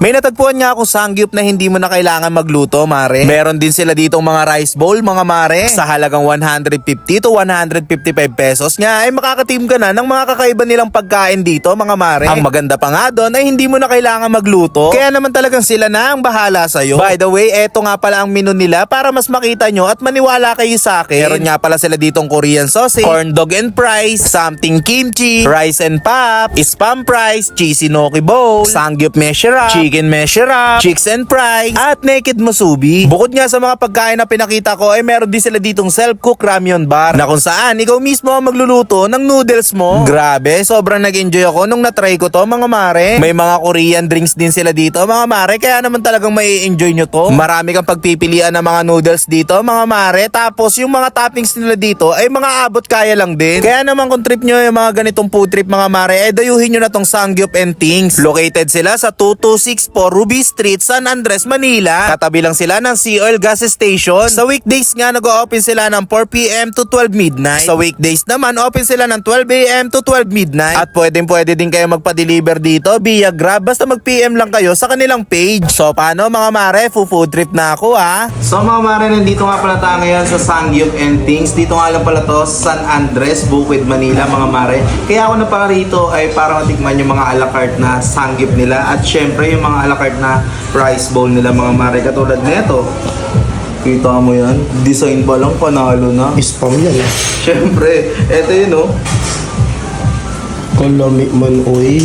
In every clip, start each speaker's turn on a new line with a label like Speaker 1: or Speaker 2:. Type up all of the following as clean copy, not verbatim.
Speaker 1: May natagpuan nga akong sangyup na hindi mo na kailangan magluto, mare. Meron din sila ditong mga rice bowl, mga mare. Sa halagang 150 to 155 pesos nga ay makakatim ka na ng mga kakaiba nilang pagkain dito, mga mare. Ang maganda pa nga doon ay hindi mo na kailangan magluto. Kaya naman talagang sila na ang bahala sa'yo. By the way, eto nga pala ang menu nila para mas makita nyo at maniwala kayo sa akin. Meron nga pala sila ditong Korean sausage, corn dog and fries, something kimchi, rice and pop, spam fries, cheesy gnocchi bowl, sangyup meshera, chicken meshera, chicks and fries, at naked musubi. Bukod nga sa mga pagkain na pinakita ko ay meron din sila ditong self-cook ramyun bar na kung saan ikaw mismo ang magluluto ng noodles mo. Grabe, sobrang nag-enjoy ako nung natry ko to, mga mare. May mga Korean drinks din sila dito, mga mare, kaya naman talagang may enjoy nyo to. Marami kang pagpipilian ng mga noodles dito, mga mare. Tapos yung mga toppings nila dito ay mga abot kaya lang din. Kaya naman kung trip nyo yung mga ganitong food trip, mga mare, dayuhin nyo na tong Sangyup and Things. Located sila sa 2264 Ruby Street, San Andres, Manila. Katabi lang sila ng Sea Oil Gas Station. Sa weekdays nga nag-o-open sila ng 4 PM to 12 midnight. Sa weekdays naman open sila ng 12 AM to 12 midnight. At pwede din kayo magpa-deliver dito via Grab basta mag-PM lang kayo sa kanilang page. So paano, mga mare, food trip na ako ha. So mga mare, nandito nga pala tayo ngayon sa Sangyup and Things. Dito nga lang pala to sa San Andres, Bukid, Manila, mga mare. Kaya ako na pala rito ay para matikman yung mga a la carte na sangyup nila at syempre yung mga a la carte na rice bowl nila, mga mare, katulad nito. Kita mo yan? Design pa lang, panalo na.
Speaker 2: Spam yan eh.
Speaker 1: Syempre, eto yun oh.
Speaker 2: Kolomik man oy.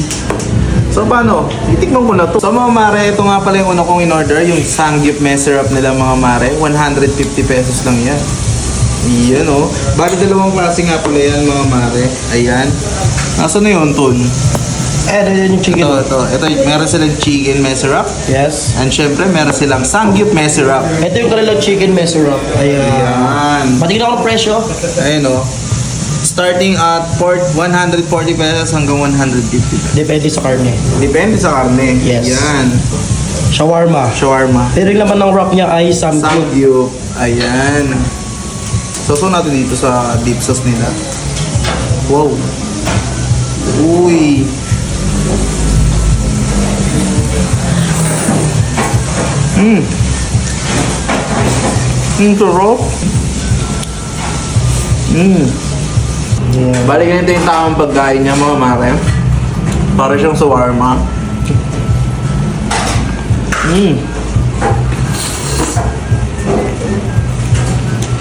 Speaker 1: So paano? Itikman ko na to. So mga mare, ito nga pala yung una kong in-order, yung Sangyup mess syrup nila, mga mare. 150 pesos lang yan. Iyan oh. Bali dalawang klase nga pala yan, mga mare. Ayan. Nasaan na yun, Ton?
Speaker 2: Yan yung chicken.
Speaker 1: Ito, meron silang chicken mess syrup.
Speaker 2: Yes.
Speaker 1: And syempre, meron silang Sangyup mess syrup.
Speaker 2: Ito yung kanilang chicken syrup.
Speaker 1: Ayan.
Speaker 2: Patingin ako ng presyo.
Speaker 1: Ayun oh. Starting at 140 pesos hanggang 150 pesos.
Speaker 2: Depende sa karne.
Speaker 1: Depende sa karne.
Speaker 2: Yes.
Speaker 1: Yan.
Speaker 2: Shawarma.
Speaker 1: Shawarma.
Speaker 2: Pero yung laman ng wrap niya ay samgyup.
Speaker 1: Sangyup. Ayan. Soso natin dito sa dip sauce nila. Wow. Uy. Sarap.
Speaker 2: Yeah.
Speaker 1: Bali ganito yung tamang pagkain niya, mga mare. Para siyang shawarma.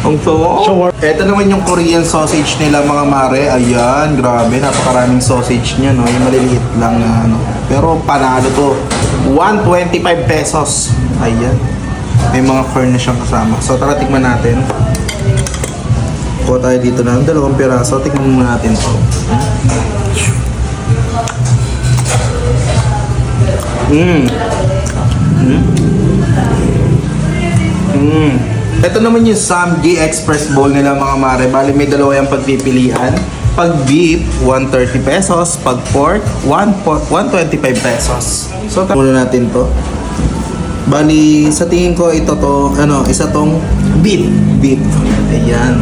Speaker 1: Ang sarap. Ito naman yung Korean sausage nila, mga mare. Ayan, grabe. Napakaraming sausage niya, no? Yung maliliit lang na ano. Pero panalo to. 125 pesos. Ayan. May mga corn na siyang kasama. So tara, tikman natin. Kuha tayo dito ng dalawang piraso. Tikman muna natin to. Ito naman yung Samgi Express Bowl nila, mga mare. Bali may dalawa yung pagpipilian. Pag beef, 130 pesos. Pag pork, 125 pesos. So muna natin to. Bali sa tingin ko ito to, isa tong beef. Ayan.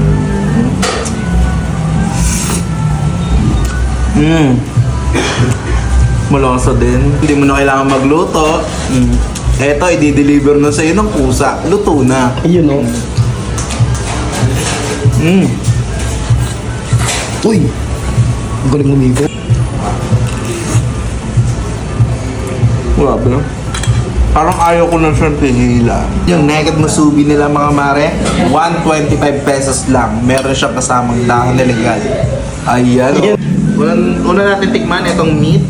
Speaker 1: Malasa din. Hindi mo na kailangan magluto. Eto, i-deliver na sa'yo ng pusa. Luto na.
Speaker 2: Ayun o. Uy! Galing lumigo.
Speaker 1: Grabe no? Parang ayaw ko na siyang pihila. Yung naked musubi nila, mga mare, 125 pesos lang. Meron siyang kasamang dahon na legal. Ayan. Una natin tikman itong meat.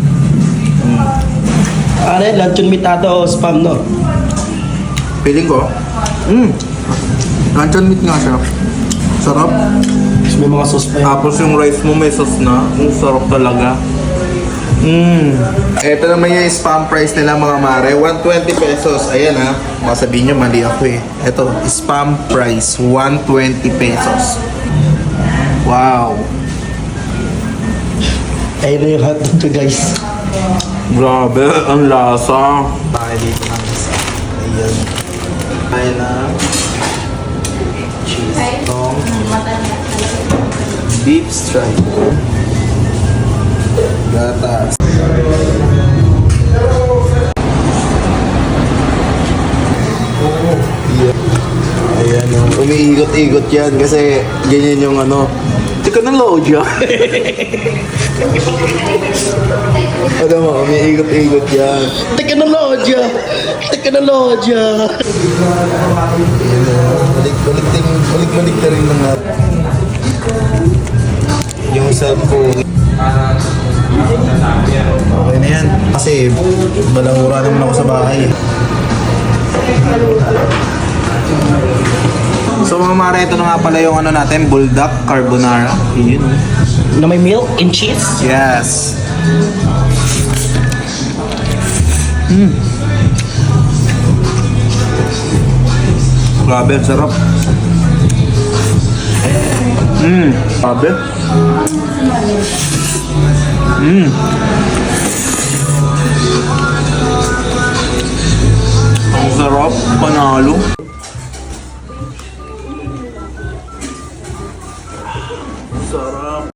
Speaker 2: Ano yan? Luncheon meat ata o spam, no?
Speaker 1: Feeling ko. Luncheon meat nga siya. Sarap.
Speaker 2: Tapos may mga sauce pa yan.
Speaker 1: Tapos yung rice mo may sauce na. Ang sarap talaga. Ito naman yung spam price nila, mga mare. 120 pesos. Ayan ha. Baka sabihin nyo, mali ako eh. Ito, spam price. 120 pesos. Wow.
Speaker 2: Ayun na yung hotdog to, guys.
Speaker 1: Grabe, ang lasa. Tayo dito ng isa. Ayan. Ayan na. Cheese tong. Beef stripe. Gatas. umiikot-ikot yan kasi ganyan yung ano. Teka ng lodya. Alam mo, umiikot-ikot yan.
Speaker 2: Teknolodya! Teknolodya!
Speaker 1: Balik na rin mga yung cellphone. Okay na yan. Kasi balangura naman ako sa bahay. So mga mare, ito na nga pala yung ano natin, bulldog carbonara. Yun.
Speaker 2: Na may milk and cheese?
Speaker 1: Yes. Grabe, ang sarap. Grabe. Ang sarap, panalo. Sarap.